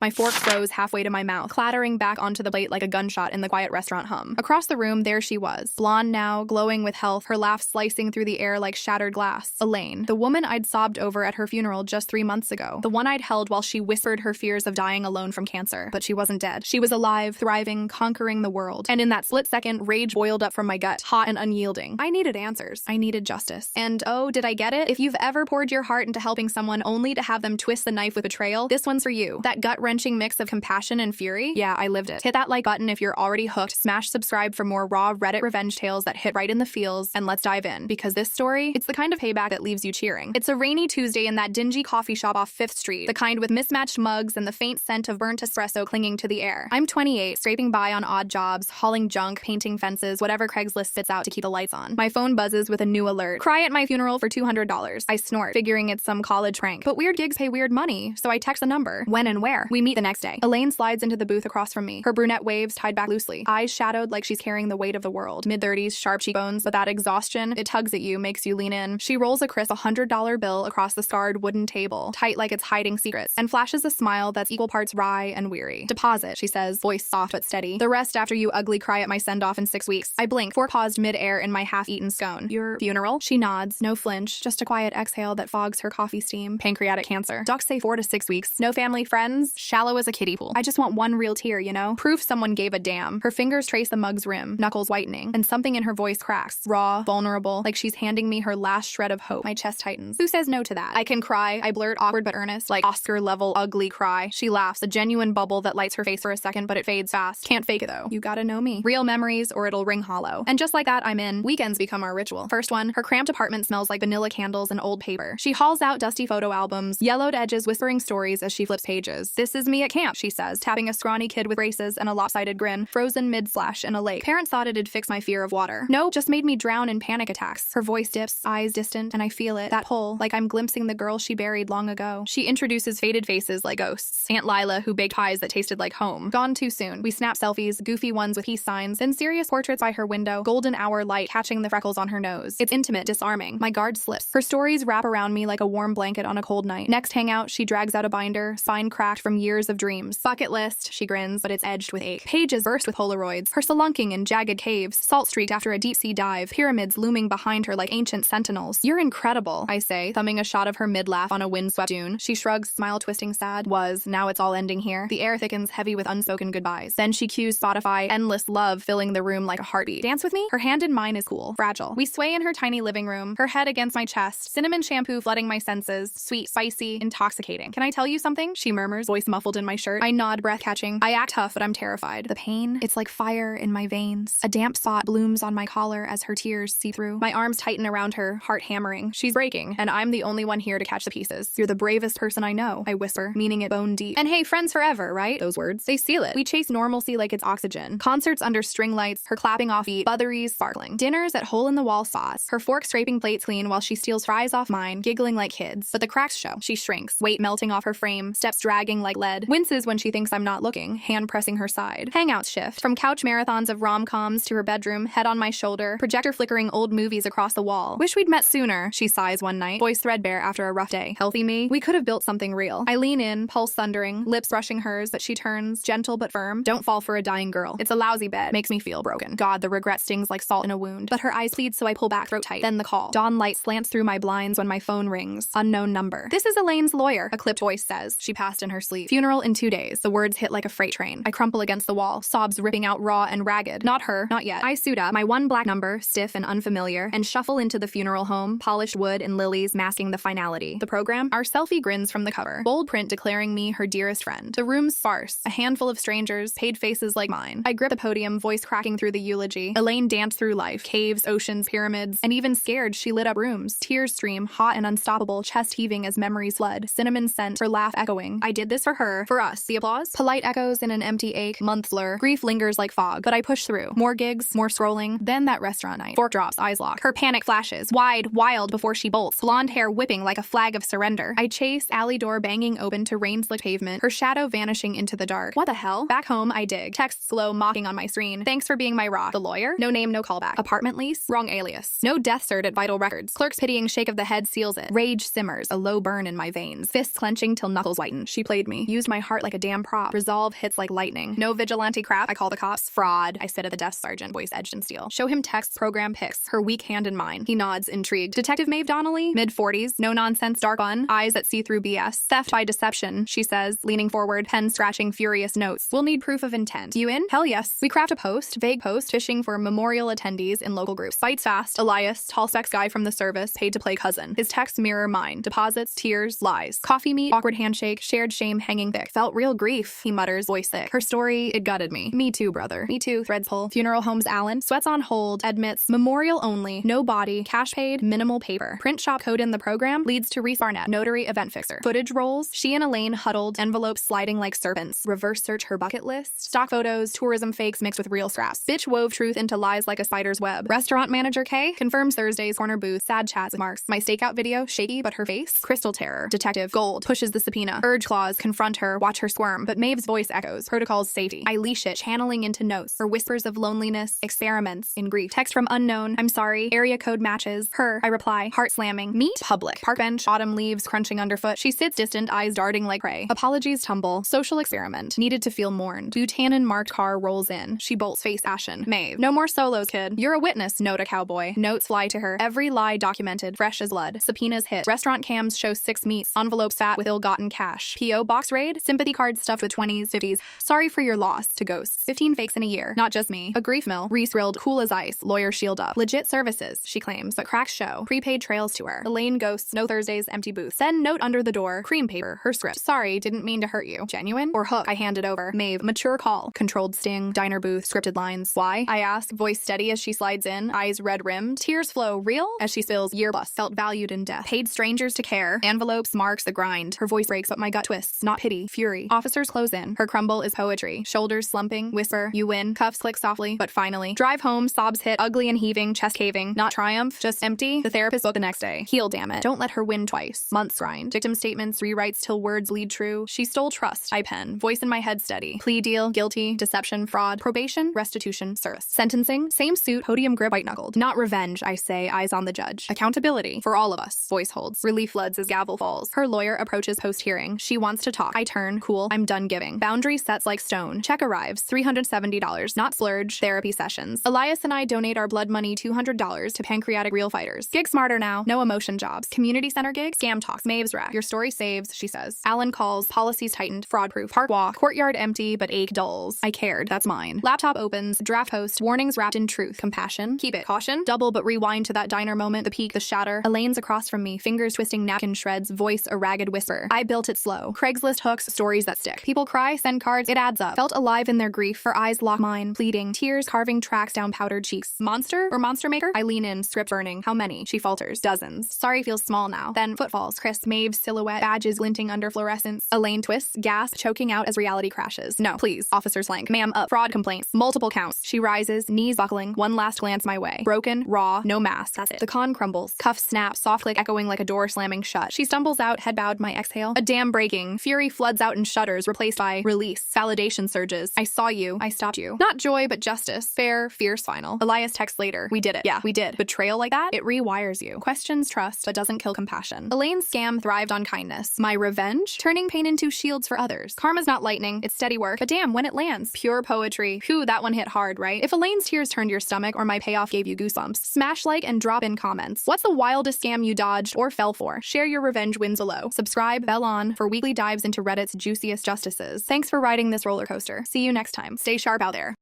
My fork froze halfway to my mouth, clattering back onto the plate like a gunshot in the quiet restaurant hum. Across the room, there she was. Blonde now, glowing with health, her laugh slicing through the air like shattered glass. Elaine, the woman I'd sobbed over at her funeral just 3 months ago. The one I'd held while she whispered her fears of dying alone from cancer. But she wasn't dead. She was alive, thriving, conquering the world. And in that split second, rage boiled up from my gut, hot and unyielding. I needed answers. I needed justice. And oh, did I get it? If you've ever poured your heart into helping someone only to have them twist the knife with betrayal, this one's for you. That gut-wrenching mix of compassion and fury? Yeah, I lived it. Hit that like button if you're already hooked. Smash subscribe for more raw Reddit revenge tales that hit right in the feels. And let's dive in. Because this story, it's the kind of payback that leaves you cheering. It's a rainy Tuesday in that dingy coffee shop off 5th Street. The kind with mismatched mugs and the faint scent of burnt espresso clinging to the air. I'm 28, scraping by on odd jobs, hauling junk, painting fences, whatever Craigslist spits out to keep the lights on. My phone buzzes with a new alert. Cry at my funeral for $200. I snort, figuring it's some college prank. But weird gigs pay weird money, so I text the number. When and where? We meet the next day. Elaine slides into the booth across from me, her brunette waves tied back loosely, eyes shadowed like she's carrying the weight of the world. Mid-30s, sharp cheekbones, but that exhaustion, it tugs at you, makes you lean in. She rolls a crisp $100 bill across the scarred wooden table, tight like it's hiding secrets, and flashes a smile that's equal parts wry and weary. Deposit, she says, voice soft but steady. The rest after you ugly cry at my send-off in 6 weeks. I blink, fork paused mid-air in my half-eaten scone. Your funeral? She nods, no flinch, just a quiet exhale that fogs her coffee steam. Pancreatic cancer. Docs say 4 to 6 weeks. No family, friends. Shallow as a kiddie pool. I just want one real tear, you know? Proof someone gave a damn. Her fingers trace the mug's rim, knuckles whitening, and something in her voice cracks. Raw, vulnerable, like she's handing me her last shred of hope. My chest tightens. Who says no to that? I can cry. I blurt, awkward but earnest, like Oscar-level ugly cry. She laughs, a genuine bubble that lights her face for a second, but it fades fast. Can't fake it though. You gotta know me. Real memories or it'll ring hollow. And just like that, I'm in. Weekends become our ritual. First one, her cramped apartment smells like vanilla candles and old paper. She hauls out dusty photo albums, yellowed edges whispering stories as she flips pages. This is me at camp, she says, tapping a scrawny kid with braces and a lopsided grin, frozen mid-slash in a lake. Parents thought it'd fix my fear of water. No, just made me drown in panic attacks. Her voice dips, eyes distant, and I feel it. That pull, like I'm glimpsing the girl she buried long ago. She introduces faded faces like ghosts. Aunt Lila, who baked pies that tasted like home. Gone too soon. We snap selfies, goofy ones with peace signs, then serious portraits by her window, golden hour light catching the freckles on her nose. It's intimate, disarming. My guard slips. Her stories wrap around me like a warm blanket on a cold night. Next hangout, she drags out a binder, spine cracked from years of dreams. Bucket list, she grins, but it's edged with ache. Pages burst with Polaroids, her spelunking in jagged caves, salt-streaked after a deep-sea dive, pyramids looming behind her like ancient sentinels. You're incredible, I say, thumbing a shot of her mid-laugh on a windswept dune. She shrugs, smile twisting sad. Now it's all ending here. The air thickens heavy with unspoken goodbyes. Then she cues Spotify, endless love filling the room like a heartbeat. Dance with me? Her hand in mine is cool, fragile. We sway in her tiny living room, her head against my chest, cinnamon shampoo flooding my senses, sweet, spicy, intoxicating. Can I tell you something? She murmurs, voice muffled in my shirt. I nod, breath catching. I act tough, but I'm terrified. The pain, it's like fire in my veins. A damp spot blooms on my collar as her tears see through. My arms tighten around her, heart hammering. She's breaking, and I'm the only one here to catch the pieces. You're the bravest person I know, I whisper, meaning it bone deep. And hey, friends forever, right? Those words. They seal it. We chase normalcy like it's oxygen. Concerts under string lights, her clapping off beat, butteries sparkling. Dinners at hole-in-the-wall sauce. Her fork scraping plates clean while she steals fries off mine, giggling like kids. But the cracks show. She shrinks, weight melting off her frame, steps dragging like lead, winces when she thinks I'm not looking, hand pressing her side. Hangouts shift. From couch marathons of rom-coms to her bedroom, head on my shoulder, projector flickering old movies across the wall. Wish we'd met sooner, she sighs one night, voice threadbare after a rough day. Healthy me? We could have built something real. I lean in, pulse thundering, lips brushing hers, but she turns, gentle but firm. Don't fall for a dying girl. It's a lousy bed. Makes me feel broken. God, the regret stings like salt in a wound. But her eyes plead, so I pull back, throat tight. Then the call. Dawn light slants through my blinds when my phone rings. Unknown number. This is Elaine's lawyer, a clipped voice says. She passed in her sleep. Funeral in 2 days. The words hit like a freight train. I crumple against the wall, sobs ripping out raw and ragged. Not her, not yet. I suit up, my one black number, stiff and unfamiliar, and shuffle into the funeral home, polished wood and lilies masking the finality. The program? Our selfie grins from the cover. Bold print declaring me her dearest friend. The room's sparse. A handful of strangers, paid faces like mine. I grip the podium, voice cracking through the eulogy. Elaine danced through life. Caves, oceans, pyramids, and even scared, she lit up rooms. Tears stream, hot and unstoppable, chest heaving as memories flood. Cinnamon scent, her laugh echoing. I did this for her, for us. The applause? Polite echoes in an empty ache, month blur. Grief lingers like fog, but I push through. More gigs, more scrolling, then that restaurant night. Fork drops, eyes lock. Her panic flashes, wide, wild before she bolts. Blonde hair whipping like a flag of surrender. I chase, alley door banging open to rain-slicked pavement, her shadow vanishing into the dark. What the hell? Back home, I dig. Text slow, mocking on my screen. Thanks for being my rock. The lawyer? No name, no callback. Apartment lease? Wrong alias. No death cert at Vital Records. Clerk's pitying shake of the head seals it. Rage simmers, a low burn in my veins. Fists clenching till knuckles whiten. She played me. Used my heart like a damn prop. Resolve hits like lightning. No vigilante crap. I call the cops. Fraud. I sit at the desk, sergeant, voice edged in steel. Show him text program pics. Her weak hand in mine. He nods, intrigued. Detective Maeve Donnelly? Mid-40s. No nonsense, dark fun. Eyes that see through BS. Theft by deception, she says, leaning forward, pen scratching furious notes. We'll need proof of intent. You in? Hell yes. We craft a post, vague post, fishing for memorial attendees in local groups. Bites fast. Elias, tall specs guy from the service, paid to play cousin. His texts mirror mine. Deposits, tears, lies. Coffee meet, awkward handshake, shared shame hanging thick. Felt real grief, he mutters, voice thick. Her story, it gutted me. Me too, brother. Me too, threads pull. Funeral homes Allen, sweats on hold, admits, memorial only, no body, cash paid, minimal paper. Print shop code in the program, leads to Reese Barnett, notary event fixer. Footage rolls, she and Elaine huddled, envelopes sliding like serpents. Reverse search her bucket list. Stock photos, tourism fakes mixed with real scraps. Bitch wove truth into lies like a spider's web. Restaurant manager K confirms Thursday's corner booth. Sad chats with Marks. My stakeout video, shaky but her face. Crystal terror. Detective Gold pushes the subpoena. Urge clause, confront her, watch her squirm. But Maeve's voice echoes. Protocol's safety. I leash it, channeling into notes. Her whispers of loneliness, experiments in grief. Text from unknown. I'm sorry. Area code matches. Her. I reply. Heart slamming. Meet. Public. Park bench. Autumn leaves crunching underfoot. She sits distant, eyes darting like prey. Apologies tumble. Social experiment. Needed to feel mourned. Buchanan marked car rolls in. She bolts face ashen. Maeve. No more solos, kid. You're a witness, note a cowboy. Notes fly to her. Every lie documented. Fresh as blood. Subpoenas hit. Restaurant cams show 6 meats. Envelopes fat with ill-gotten cash. P.O. box raid. Sympathy cards stuffed with 20s, 50s. Sorry for your loss to ghosts. 15 fakes in a year. Not just me. A grief mill. Reese grilled. Cool as ice. Lawyer shield up. Legit services, she claims, but cracks show. Prepaid trails to her. Elaine ghosts. No Thursdays. Empty booth. Send note under the door. Cream paper. Her script. Sorry, didn't mean to hurt you. Genuine? Or hook? I hand it over. Maeve. Mature call. Controlled sting. Diner booth. Scripted lines. Why? I ask. Voice steady as she slides in. Eyes red-rimmed. Tears flow. Real? As she spills. Year plus. Felt valued in death. Paid strangers to care. Envelopes. Marks. The grind. Her voice breaks, but my gut twists. Not pity. Fury. Officers close in. Her crumble is poetry. Shoulders slumping. Whisper. You win. Cuffs click softly. But finally. Drive home. Sobs hit. Ugly and heaving. Chest caving. Not triumph. Just empty. The therapist booked the next day. Heal, damn it. Don't let her win twice. Months grind. Victim statements. Rewrites till words lead true. She stole trust. I pen. Voice in my head steady. Plea deal. Guilty. Deception. Fraud. Probation. Restitution. Service. Sentencing. Same suit. Podium grip. White-knuckled. Not revenge, I say. Eyes on the judge. Accountability. For all of us. Voice holds. Relief floods as gavel falls. Her lawyer approaches post-hearing. She wants to talk. I turn. Cool. I'm done giving. Boundary sets like stone. Check arrives. $370. Not splurge. Therapy sessions. Elias and I donate our blood money $200 to pancreatic real fighters. Gig smarter now. No emotion jobs. Community center gigs. Scam talks. Maeve's rack. Your story saves, she says. Alan calls. Policies tightened. Fraud proof. Park walk. Courtyard empty, but ache dulls. I cared. That's mine. Laptop opens. Draft host. Warnings wrapped in truth. Compassion. Keep it. Caution. Double but rewind to that diner moment. The peak. The shatter. Elaine's across from me. Fingers twisting napkin shreds. Voice a ragged whisper. I built it slow. Craigslist hooks. Stories that stick. People cry. Send cards. It adds up. Felt alive in their grief. Her eyes lock mine. Pleading. Tears carving tracks down powdered cheeks. Monster or monster maker? I lean in. Script burning. How many? She falters. Dozens. Sorry feels small now. Then footfalls. Chris. Maeve's silhouette. Badges glinting under fluorescence. Elaine twists. Gasp. Choking out as reality crashes. No. Please. Officer slank. Ma'am up. Fraud complaints. Multiple counts. She rises. Knees buckling. One last glance my way. Broken. Raw. No mask. That's it. The con crumbles. Cuff snaps. Soft click echoing like a door slamming shut. She stumbles out. Head bowed. My exhale. A dam breaking. Fury floods out and shudders. Replaced by release. Validation surges. I saw you. I stopped you. Not joy, but justice. Fair, fierce, final. Elias texts later. We did it. Yeah, we did. Betrayal like that? It rewires you. Questions trust, but doesn't kill compassion. Elaine's scam thrived on kindness. My revenge? Turning pain into shields for others. Karma's not lightning. It's steady work. But damn, when it lands. Pure poetry. Phew, that one hit hard, right? If Elaine's tears turned your stomach or my payoff gave you goosebumps, smash like and drop in comments. What's the wildest scam you dodged or fell for? Share your revenge wins below. Subscribe, bell on, for weekly dives into Reddit's juiciest justices. Thanks for riding this roller coaster. See you next time. Stay sharp out there.